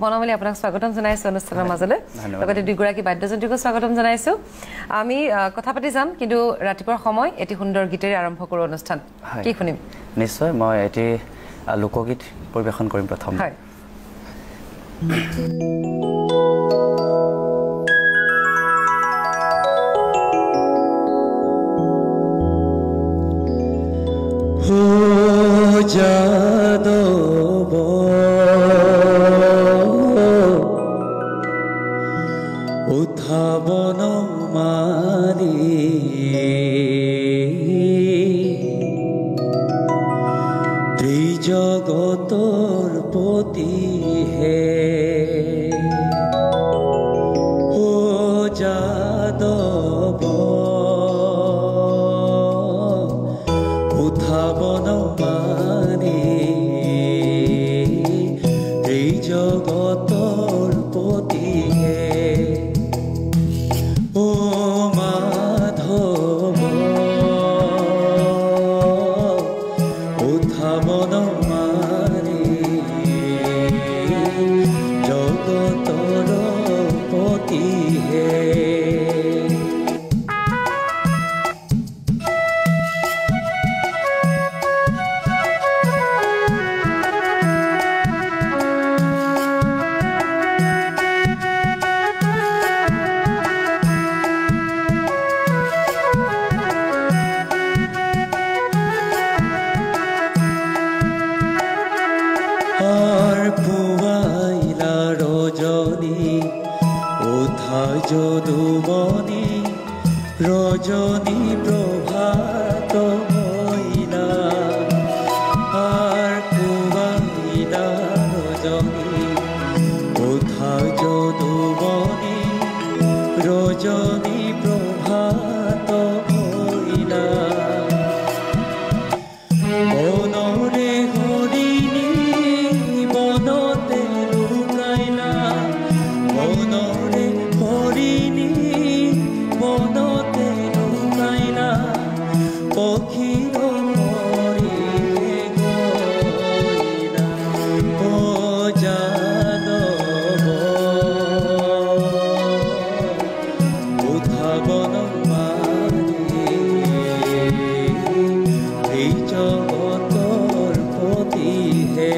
বনমালী আপোনাক স্বাগতম জনাইছো অনুষ্ঠানৰ মাজলৈ লগতে দুগৰাকী বাদ্যযন্ত্ৰীকো স্বাগতম জনাইছো আমি কথা পাতি যাম কিন্তু ৰাতিপুৱাৰ সময় এটি সুন্দৰ গীতেৰে আৰম্ভ কৰো অনুষ্ঠান কি শুনিম নিশ্চয় মই এটি লোকগীত পৰিবেশন কৰিম প্ৰথম হয় যাদব উঠাবন মালি ত্ৰিজগতৰ পতি হে ও যাদব উঠাবন জগতৰ পতি হে ও মাধৱ উঠাবন মাৰি জগতৰ পতি হে পুৱাইলা ৰজনী উঠা যদুমণি ৰজনী প্ৰভাত মইনা পুৱাইলা ৰজনী উঠা যদুমণি ৰজনী প্ৰভাত মইনা বনৰে হৰিণী বনতে লুকাইলা বনৰে হৰিণী বনতে লুকাইলা পক্ষীৰ মৰিলে গইলা ও যাদৱ উঠাবন মাৰি এই জগতৰ পতি হে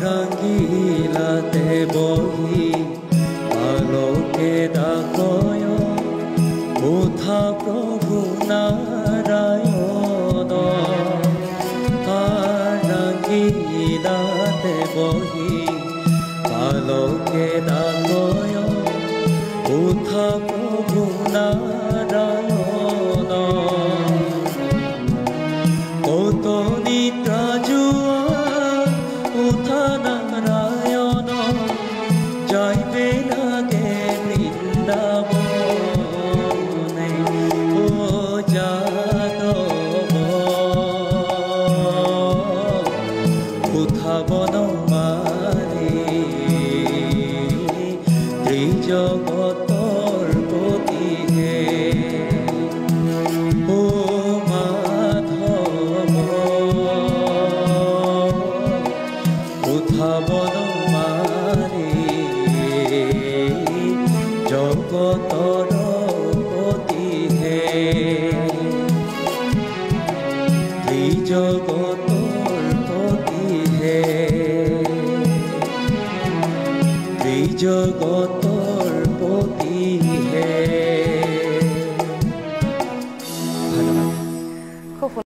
ৰঙিলাতে বহি আলোকে ডাকয় উঠা প্ৰভু নাৰায়ণ ৰঙিলাতে বহি আলোকে ডাকয় উঠা প্ৰভু নাৰায়ণ কত নিদ্ৰা যোৱা উঠা নাৰায়ণ যাইবে লাগে বৃন্দাবনে ও যাদব উঠাবন মাৰি ত্ৰিজগতৰ পতি হে ও মাধৱ উঠাবন মাৰি জগতৰ পতি হে ত্ৰিজগতৰ পতি হে ত্ৰিজগতৰ পতি হে